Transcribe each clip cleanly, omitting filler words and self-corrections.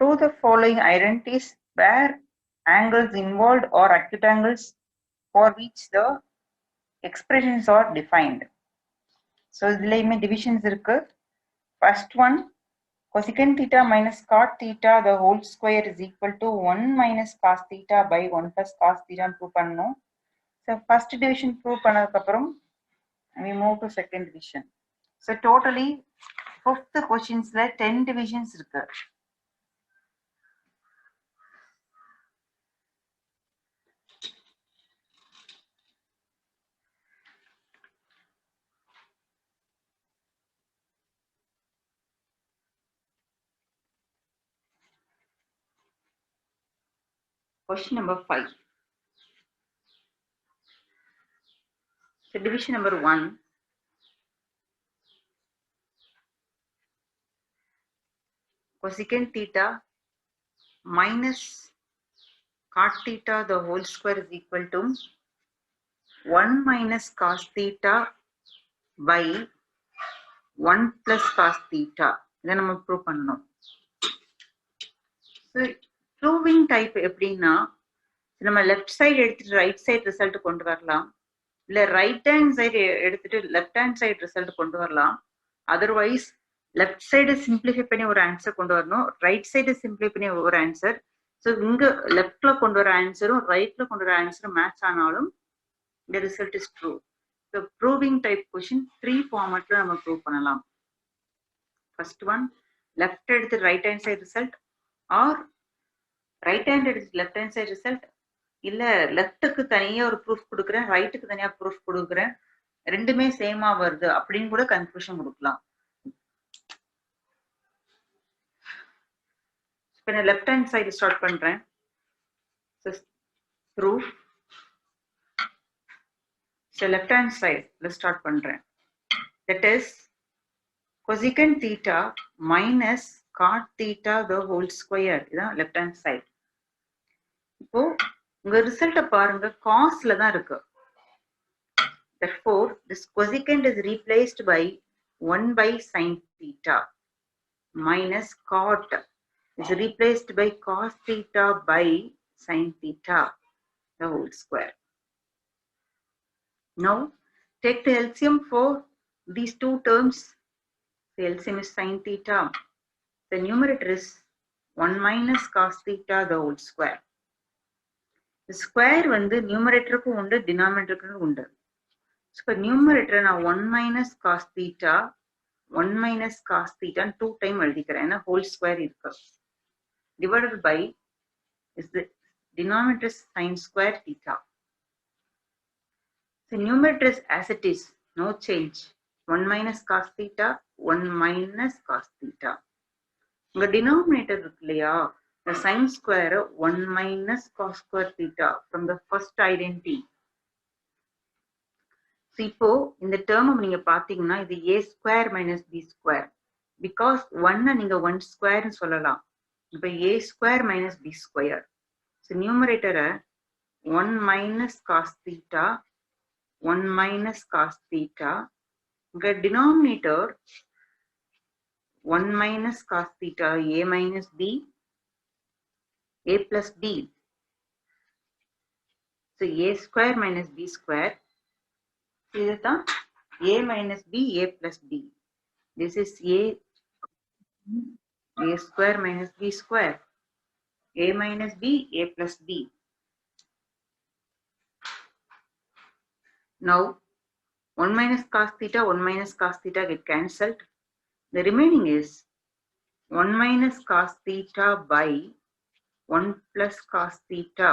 Prove the following identities where angles involved are acute angles for which the expressions are defined. So இதுலயுமே divisions இருக்கு. First one, cosecant theta minus cot theta the whole square is equal to 1 minus cos theta by 1 plus cos theta prove பண்ணணும். So first division prove பண்ணதுக்கு அப்புறம் we move to second division. So totally fifth questionsல 10 divisions இருக்கு. Question number 5. So division number 1. Cosecant theta minus cot theta the whole square is equal to 1 minus cos theta by 1 plus cos theta. இதை நம்ம prove பண்ணணும். So proving type எப்படின்னா நம்ம left side எடுத்துட்டு right side result கொண்டு வரலாம், இல்ல right hand side எடுத்துட்டு லெஃப்ட் ஹேண்ட் சைடு ரிசல்ட் கொண்டு வரலாம். அதர்வைஸ் லெஃப்ட் சைடு சிம்பிளிஃபை பண்ணி ஒரு ஆன்சர் கொண்டு வரணும், ரைட் சைடு சிம்பிளை பண்ணி ஒரு ஆன்சர். ஸோ இங்க லெஃப்ட்ல கொண்டு வர ஆன்சரும் ரைட்ல கொண்டு வர ஆன்சரும் மேட்ச் ஆனாலும் the result is true. So proving type question 3 formatல நம்ம ப்ரூவ் பண்ணலாம். First one, left எடுத்து right hand side result or right hand எடுத்து left hand side result, இல்ல லெஃப்ட்டுக்கு தனியா ஒரு ப்ரூஃப் கொடுக்குறேன், ரைட்டுக்கு தனியா ப்ரூஃப் கொடுக்குறேன், ரெண்டுமே சேமா வருது அப்படின்னு கூட கன்ஃபியூஷன் கொடுக்கலாம். இப்போ நான் லெஃப்ட் ஹேண்ட் சைடு ஸ்டார்ட் பண்றேன். Proof. So left hand side let's start பண்றேன். That is cosecant theta minus cot theta the whole square. இதான் left hand side. இப்போ உங்க ரிசல்ட்ட பாருங்க, காஸ்ல தான் இருக்கு. Therefore this cosecant is replaced by 1 by sin theta minus cot is replaced by cos theta by sin theta the whole square. Now take the LCM for these two terms. The LCM is sin theta. The numerator is 1 minus cos theta the whole square. The square வந்து numeratorக்கும் உண்டு, denominatorக்கும் உண்டு. So numerator நான் 1 minus cos theta 1 minus cos theta 2 time எழுதிக்கிறேன், ஏன்னா whole square இருக்கு. Divided by is the denominator is sin square theta. The numerator is as it is, no change. 1 minus cos theta 1 minus cos theta. உங்க denominator இருக்கு இல்லையா, the sin square 1 minus cos square theta from the first identity. So இப்போ இந்த term நீங்க பாத்தீங்கன்னா இது a square minus b square, because 1 நீங்க 1 square சொல்லலாம். இப்போ a square minus b square. So numerator 1 minus cos theta 1 minus cos theta. உங்க denominator 1 minus cos theta a minus b a plus b. So a square minus b square. இதுதான் a minus b a plus b. This is a square minus b square. A minus b a plus b. Now 1 minus cos theta 1 minus cos theta get cancelled. The remaining is 1 minus cos theta by 1 plus cos theta.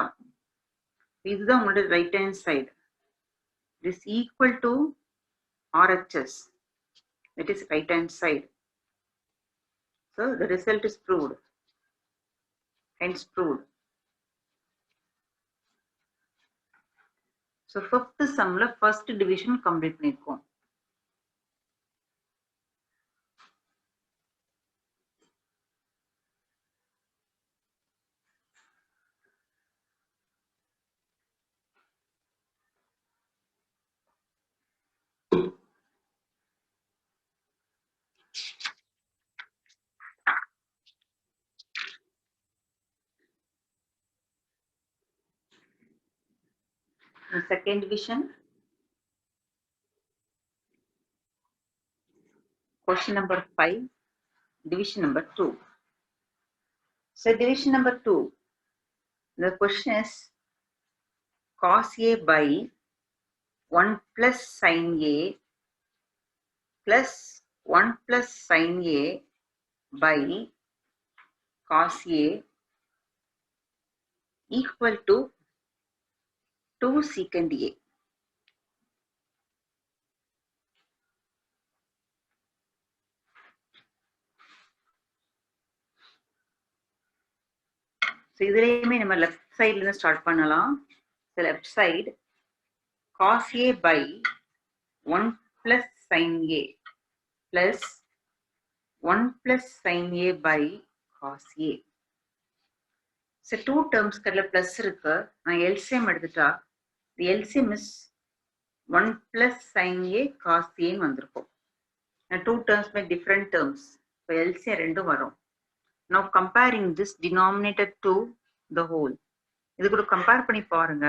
இதுதான் உங்களோட right hand side. This is equal to RHS. That is right hand side. So the result is proved. Hence proved. So fifth sumல first division complete பண்ணிருக்கோம். The second division. Question number 5. Division number 2. So division number 2. The question is cos A by 1 plus sin A plus 1 plus sin A by cos A equal to 2 secant A. So இதுலயுமே நம்ம left side ல start பண்ணலாம். So left side cos A by 1 plus sin A plus 1 plus sin A by cos A. So 2 terms கடல plus இருக்கு. நான் LCM எடுத்துட்டா the LCM is 1 plus sin A cos A ன்னு வந்திருக்கும். 2 terms by different terms. So LCM ரெண்டும் வரும். Now comparing this denominator to the whole. இது கூட compare பண்ணி பாருங்க.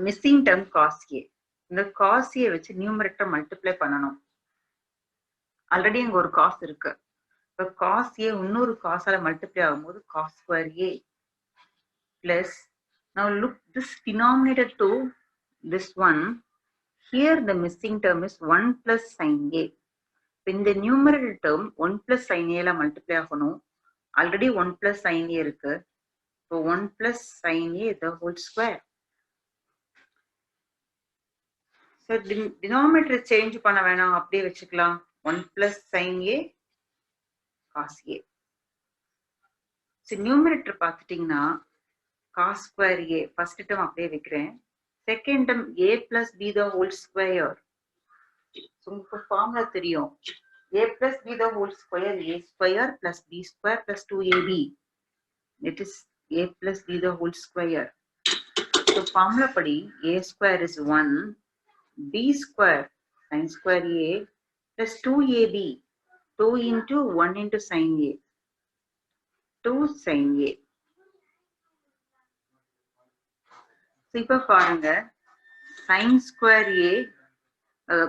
Missing term cos A. இந்த cos A வச்சு numerator multiply பண்ணணும். ஆல்ரெடி அங்க ஒரு cos இருக்கு. இப்போ cos A இன்னொரு cos ஆல multiply ஆகும்போது cos square A plus now look this denominator to this one. Here the missing term is 1 plus sin A. In the numerator term 1 plus sin A ல multiply ஆகணும். Already 1 plus sin A இருக்கு. So 1 plus sin A the whole square. So denominator change பண்ண வேணாம் அப்படியே வச்சுக்கலாம் 1 plus sin A cos A. So numerator பார்த்துட்டீங்கன்னா cos square A first term அப்படியே வைக்கிறேன். Second term A plus B the whole square. So உங்களுக்கு formula தெரியும். A plus B the whole square A square plus B square plus 2AB. It is A plus B the whole square. So formula படி A square is 1. B square sin square A plus 2AB 2 into 1 into sin A 2 sin A. So இப்போ பாருங்க sin square A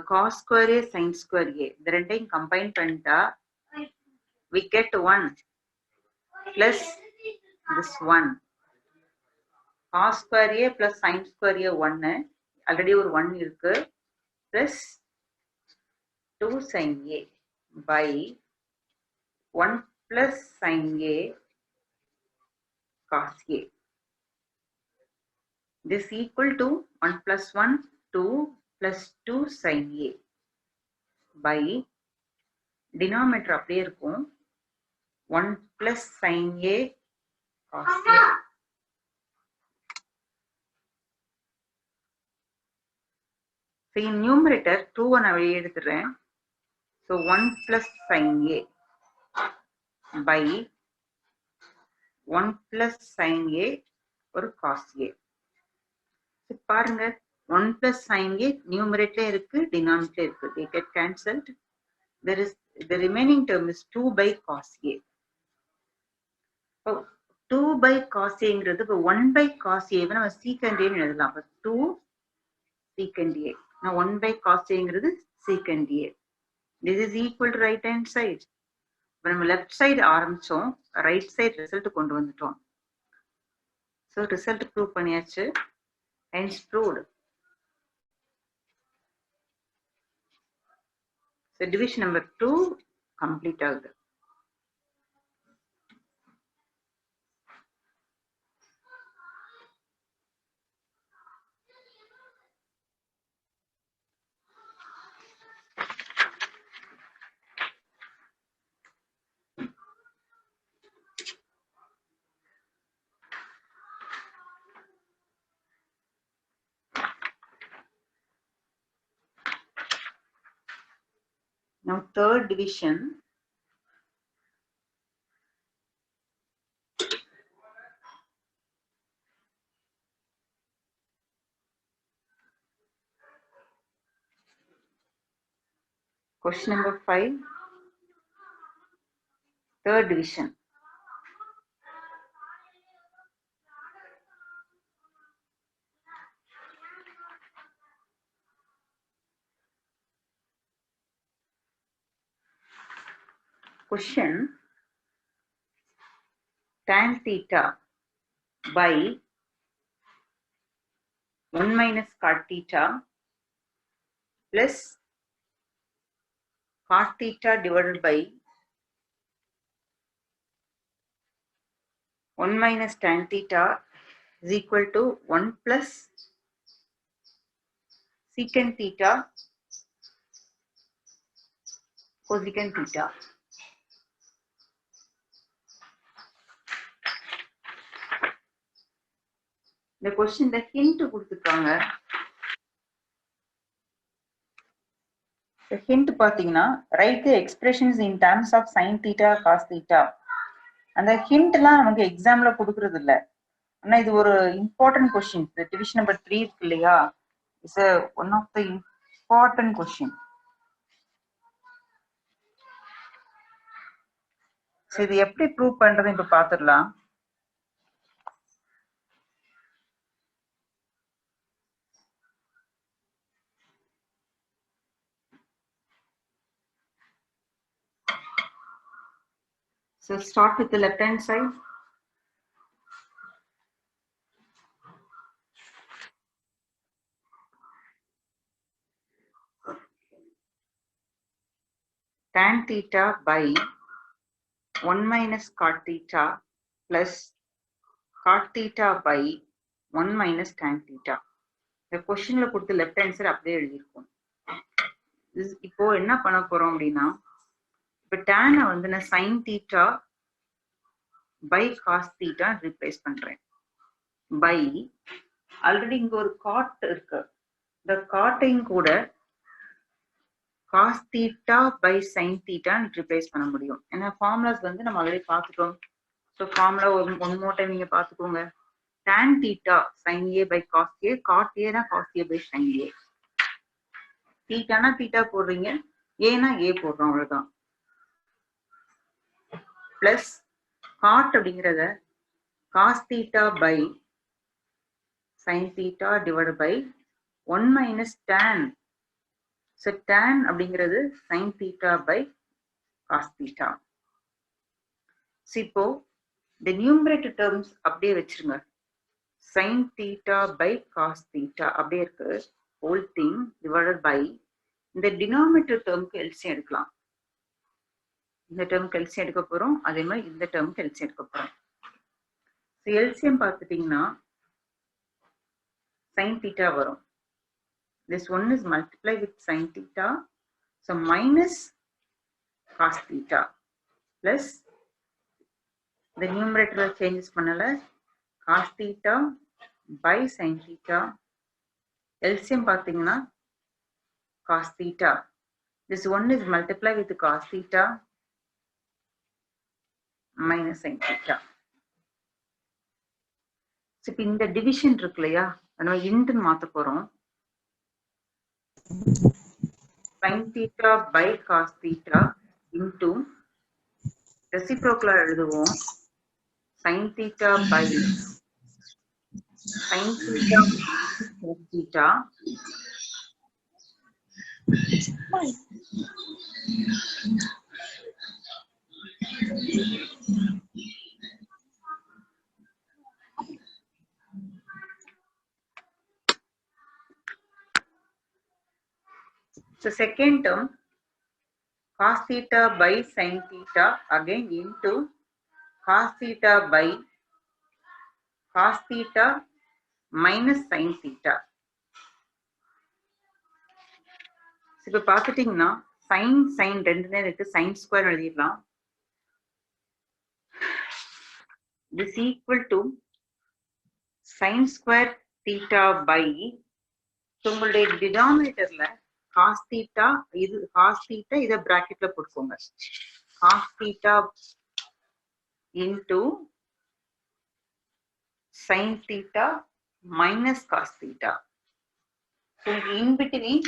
cos square A sin square A இந்த ரெண்டையும் combine பண்ணிட்டா we get 1 plus this 1 cos square A plus sin square A 1 already ஒரு 1 இருக்கு plus 2 sin A by 1 plus sin A cos A. This equal to 1 plus 1 2 plus 2 sin A by denominator அப்படியே இருக்கும் 1 plus sin A cos A. So in numerator 2 நான் வெளியே எடுத்துறேன். So 1 plus sin A by 1 plus sin A ஒரு cos A. So பாருங்க 1 plus sin A numerator இருக்கு denominator இருக்கு. They get cancelled. There is the remaining term is 2 by cos A. So 2 by cos A ங்கிறது இப்போ 1 by cos A நம்ம secant A ன்னு எழுதலாம். அப்போ 2 secant A. Now 1 by cos A ங்கிறது secant A. This is equal to right hand side. இப்போ நம்ம left side ஆரம்பிச்சோம் right side result கொண்டு வந்துட்டோம். So result prove பண்ணியாச்சு. Hence proved. So division number 2 complete ஆகுது. Now third division. Question number 5. Third division. question tan theta by 1 minus cot theta plus cot theta divided by 1 minus tan theta is equal to 1 plus secant theta cosecant theta. இந்த கொஸ்டின்ல hint கொடுத்துருக்காங்க. Hint பாத்தீங்கன்னா right the expressions in terms of sin theta cos theta. அந்த ஹிண்ட்லாம் நமக்கு எக்ஸாம்ல கொடுக்கறது இல்ல. ஆனா இது ஒரு இம்பார்ட்டன்ட் கொஸ்டின். டிவிஷன் நம்பர் 3 இருக்கு இல்லையா, it's one of the important question. இது எப்படி ப்ரூவ் பண்றது இப்ப பாத்துடலாம். So start with the left hand side. Tan theta by 1 minus cot theta plus cot theta by 1 minus tan theta. இந்த கொஸ்டின்ல கொடுத்து left hand side அப்படியே எழுதியிருக்கோம். இப்போ என்ன பண்ண போறோம் அப்படின்னா, இப்போ டேனை வந்து நான் sin theta by cos theta replace பண்றேன். பை ஆல்ரெடி இங்க ஒரு காட் இருக்கு, இந்த காட்டையும் கூட cos theta by sin theta replace பண்ண முடியும். ஏன்னா ஃபார்முலாஸ் வந்து நம்ம ஆல்ரெடி பார்த்துட்டோம். So formula one more time நீங்க பார்த்துக்கோங்க. tan theta sin a by cos a, cot a னா cos a by sin a. தீட்டானா தீட்டா போடுறீங்க, ஏனா ஏ போடுறோம், அவ்வளவுதான். பிளஸ் காட் அப்படிங்கிறத cos theta by sin theta divided by 1 minus tan. So tan அப்படிங்கிறது sin theta by cos theta. So இப்போ the numerator terms அப்படியே வச்சிருங்க. sin theta by cos theta அப்படியே இருக்கு. whole thing divided by இந்த denominator termக்கு LCM எடுக்கலாம். இந்த termக்கு LCM எடுக்க போறோம், அதே மாதிரி இந்த termக்கு LCM எடுக்க போறோம். So LCM பார்த்துட்டீங்கன்னா sin theta வரும். This one is multiplied with sin theta, so minus cos theta plus the numerator changes பண்ணல, cos theta by sin theta. LCM பார்த்தீங்கன்னா cos theta. This one is multiplied with cos theta minus sin theta. So இப்போ இந்த division இருக்கு இல்லையா, நம்ம இன்ட்னு மாத்த போறோம். sin theta by cos theta into reciprocal எழுதுவோம், sin theta by sin theta cos theta so second term cos theta by sin theta again into cos theta by cos theta minus sin theta. இப்போ பார்த்துட்டீங்கன்னா sin sin ரெண்டுமே இருக்கு, sin square எழுதிடலாம். this equal to sin square theta by, உங்களுடைய டினாமினேட்டர்ல cos theta, இது cos theta, இத பிராக்கெட்ல போட்டுக்கோங்க, cos theta into sin theta minus cos theta. so in between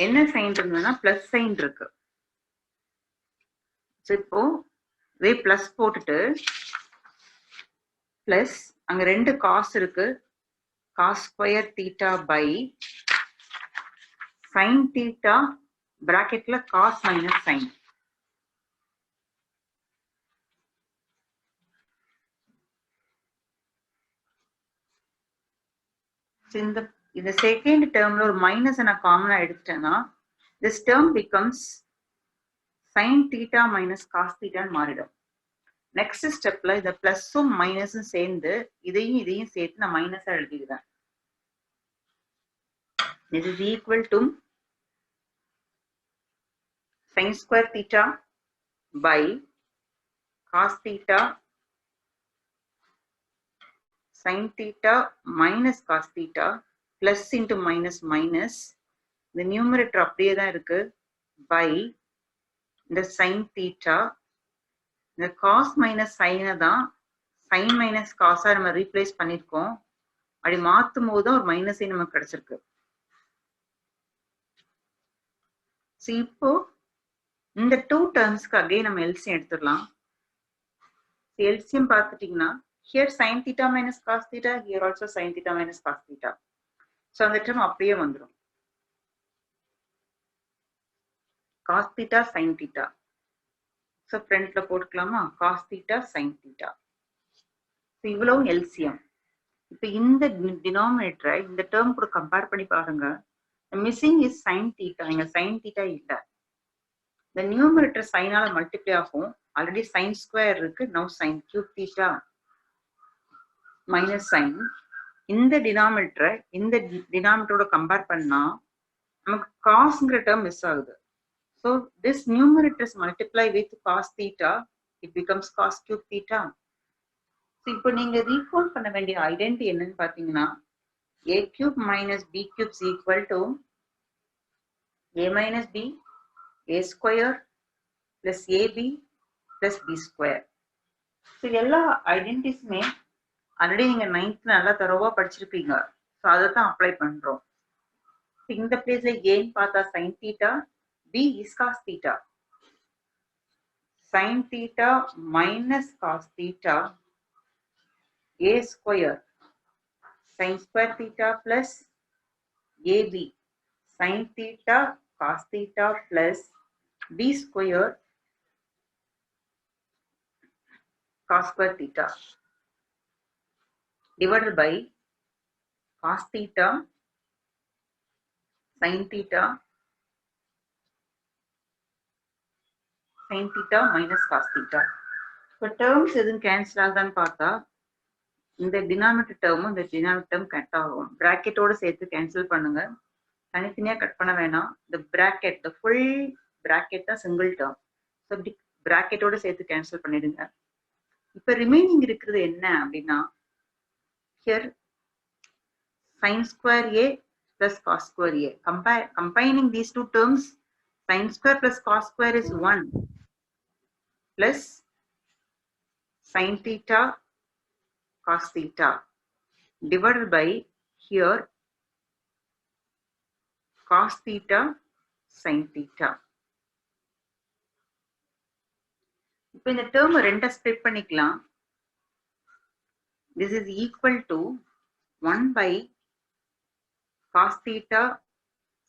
என்ன சைன் இருந்ததுன்னா பிளஸ் சைன் இருக்கு. இப்போ இதே பிளஸ் போட்டுட்டு பிளஸ் அங்க ரெண்டு காஸ் இருக்கு, cos square theta by sin theta பிராக்கெட்ல cos minus sin. So in the second term ஒரு minus நான் காமனா எடுத்துட்டேன்னா this term becomes sin theta minus cos theta மாறிடும். நெக்ஸ்ட் ஸ்டெப்ல இந்த பிளஸும் மைனஸும் சேர்ந்து இதையும் சேர்த்து நான் மைனஸா எழுதிக்கிறேன். This is equal to sin square theta by cos theta sin theta minus cos theta plus into minus minus the numerator அப்படியே தான் இருக்கு by இந்த sin theta இந்த cos minus sin தான் sin minus cos நம்ம ரீப்ளேஸ் பண்ணிருக்கோம். அப்படி மாத்தும் போது தான் ஒரு மைனஸே நமக்கு கிடைச்சிருக்கு. இப்போ இந்த டூ டேர்ம்ஸ்க்கு அகைன் நம்ம எல்சியம் எடுத்துடலாம். எல்சியம் பார்த்துட்டீங்கன்னா here sin theta minus cos theta, here also sin theta minus cos theta. So அந்த term அப்படியே வந்துரும். cos theta sin theta. So ஃப்ரண்ட்ல போட்டுக்கலாமா? cos theta sin theta. So இவ்வளவு எல்சியம். இப்போ இந்த டினாமினேட்டரை இந்த டேர்ம் கூட கம்பேர் பண்ணி பாருங்க. Missing is sin theta. இங்க sin theta இல்ல. இந்த நியூமரேட்டர் சைனால மல்டிப்ளை ஆகும். ஆல்ரெடி sin ஸ்கொயர் இருக்கு. now sin cube theta minus sin. இந்த டினாமினேட்டரை இந்த டினாமினேட்டரோட கம்பேர் பண்ணா நமக்கு காஸ்ங்கிற டேர்ம் மிஸ் ஆகுது. So this numerator is multiply with cos theta, it becomes cos cube theta. So இப்போ நீங்க ரீகால் பண்ண வேண்டிய ஐடென்டி என்னன்னு பாத்தீங்கன்னா a cube minus b cube is equal to a minus b, a square plus ab plus b square. So எல்லா ஐடென்டிஸ்மே already நீங்க 9th நல்லா தரோவா படிச்சிருப்பீங்க. ஸோ அதை தான் அப்ளை பண்றோம். இந்த பிளேஸ்ல ஏன்னு பார்த்தா sin theta, b is cos theta. sin theta minus cos theta, a square sin square theta plus ab sin theta cos theta plus b square cos square theta divided by cos theta sin theta sin theta minus cos theta. இப்போ terms எதுவும் cancel ஆகுதான்னு பார்த்தா இந்த denominator டேர்மும் இந்த denominator term cut ஆகும். பிராக்கெட்டோட சேர்த்து cancel பண்ணுங்க. தனித்தனியா கட் பண்ண வேணாம். இந்த பிராக்கெட் த ஃபுல் பிராக்கெட் தான் சிங்கிள் டேர்ம். ஸோ இப்படி பிராக்கெட்டோட சேர்த்து கேன்சல் பண்ணிடுங்க. இப்போ ரிமைனிங் இருக்கிறது என்ன அப்படின்னா here sin square a plus cos square a. Combining these two terms, sin square plus cos square is 1 plus sin theta cos theta divided by here cos theta sin theta. இப்போ இந்த term ரெண்டா split பண்ணிக்கலாம். This is equal to 1 by cos theta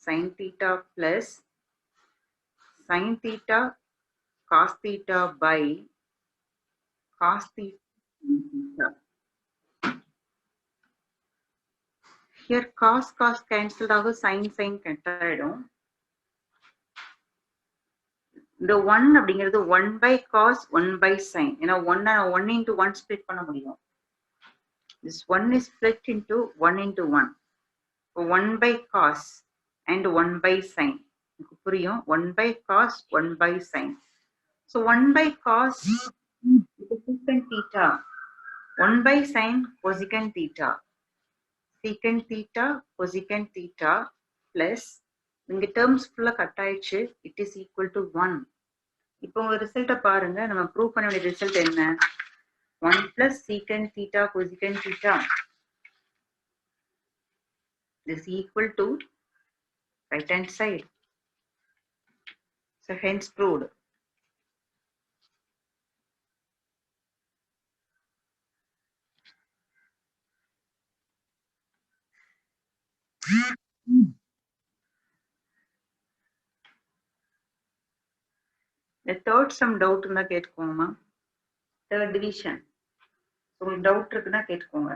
sin theta plus sin theta cos theta by cos theta. Here cos cancelled ஆகும், sin cut ஆயிடும். இந்த 1 அப்படிங்கிறது 1 by cos 1 by sin. ஏன்னா 1 into 1 split பண்ண முடியும். This 1 is split into 1 into 1. So 1 by cos and 1 by sin. புரியும்? 1 by cos 1 by sin. So 1 by cos secant theta. 1 by sin cosecant theta. Secant theta cosecant theta plus இங்க terms ஃபுல்லா cut ஆயிடுச்சு. It is equal to 1. இப்போ உங்க ரிசல்ட்டை பாருங்க. நம்ம prove பண்ண வேண்டிய ரிசல்ட் என்ன? 1 plus secant theta cosecant theta is equal to right hand side. So hence proved. The third sum doubt இருந்தா கேட்டுக்கோங்கம்மா. Third division. உங்களுக்கு டவுட் இருக்குன்னா கேட்டுக்கோங்க.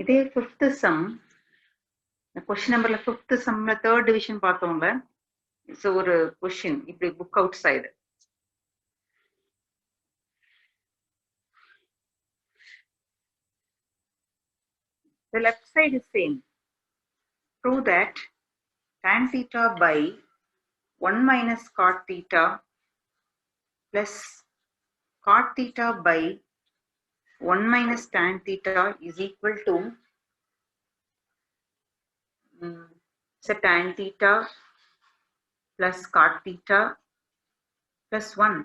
இதே 5th sum question numberல 5th sumல 3rd division பார்த்தோம்ல. So ஒரு question இப்படி book outside. The left side is same. Prove that tan theta by 1 minus cot theta plus cot theta by 1 minus tan theta is equal to so tan theta plus cot theta plus 1.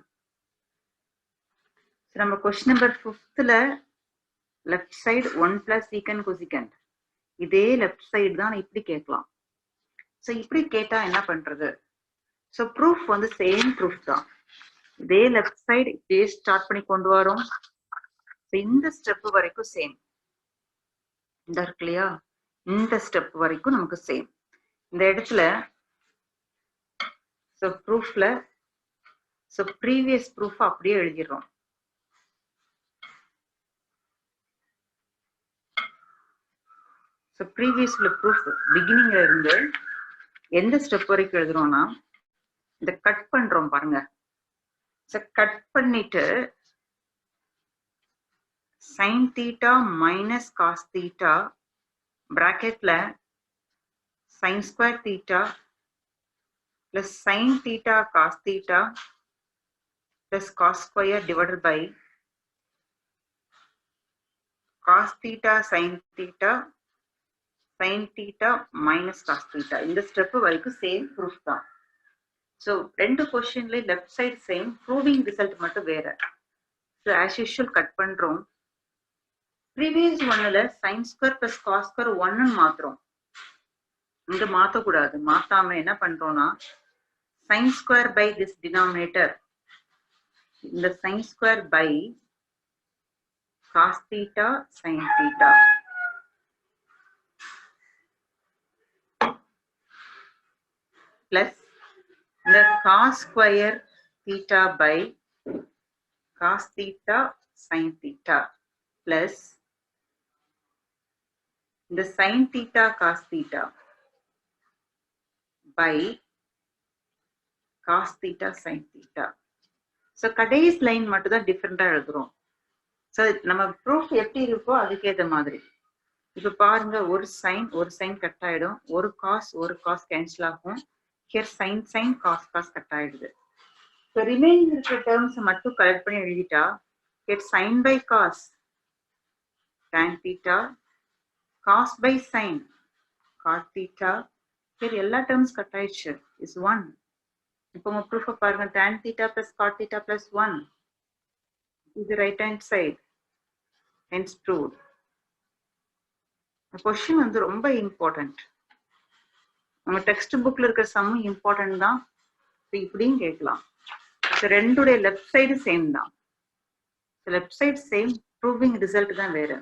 So நம்ம question number 5thல left side 1 plus secant cosecant. இதே left side தான் இப்படி கேட்கலாம். So இப்படி கேட்டா என்ன பண்றது? So proof வந்து same proof தான். இதே left side இதே start பண்ணி கொண்டு வரோம். So இந்த step வரைக்கும் same. இந்த இருக்கு இல்லையா? இந்த step வரைக்கும் நமக்கு same. இந்த இடத்துல so proofல so previous proof அப்படியே எழுதிடுறோம். So previously proof beginningல இருந்து எந்த ஸ்டெப் வரைக்கும் எழுதுறோம்னா இந்த கட் பண்றோம் பாருங்க. So கட் பண்ணிட்டு sin theta minus cos theta bracketல sin square theta plus sin theta cos theta plus cos square divided by cos theta sin theta minus cos theta. இந்த step வரைக்கும் same proof தான். So ரெண்டு கொஸ்டின்ல left side same, proving result மட்டும் வேற. So as usual cut பண்றோம். Previous ஒன்னுல sin square plus cos square 1 மாத்துறோம். இங்க மாத்தக்கூடாது. மாத்தாம என்ன பண்றோம்னா sin square by this denominator, இந்த sin square by cos theta sin theta plus the cos square theta by cos theta sin theta plus the sin theta cos theta by cos theta sin theta. So கடைசி line மட்டும் தான் டிஃபரெண்டா எழுதுறோம். So நம்ம proof எப்படி இருக்கோ அதுக்கேற்ற மாதிரி. இப்ப பாருங்க, ஒரு சைன் கட் ஆயிடும், ஒரு காஸ் கேன்சல் ஆகும். ஹியர் சைன் காஸ் கட் ஆயிடுது. ஸோ ரிமைனிங் இருக்கிற டேர்ம்ஸ் மட்டும் கலெக்ட் பண்ணி எழுதிட்டா here sin by cos tan theta, cos by sin cot theta. Here எல்லா டேர்ம்ஸ் கட் ஆயிடுச்சு, இஸ் 1. இப்போ உங்க ப்ரூஃபை பாருங்க, tan theta plus cot theta plus 1 is the right hand side, hence proved. The question வந்து ரொம்ப important. நம்ம text புக்ல இருக்கிற சம்மும் இம்பார்ட்டன்ட் தான். இப்படியும் கேட்கலாம். ரெண்டுடைய லெஃப்ட் சைடு சேம் தான். Left side same, proving result தான் வேற.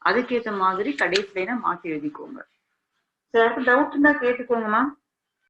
அதுக்கேற்ற மாதிரி கடைசியில மாத்தி எழுதிக்கோங்க. டவுட் இருந்தா கேட்டுக்கோங்கம்மா.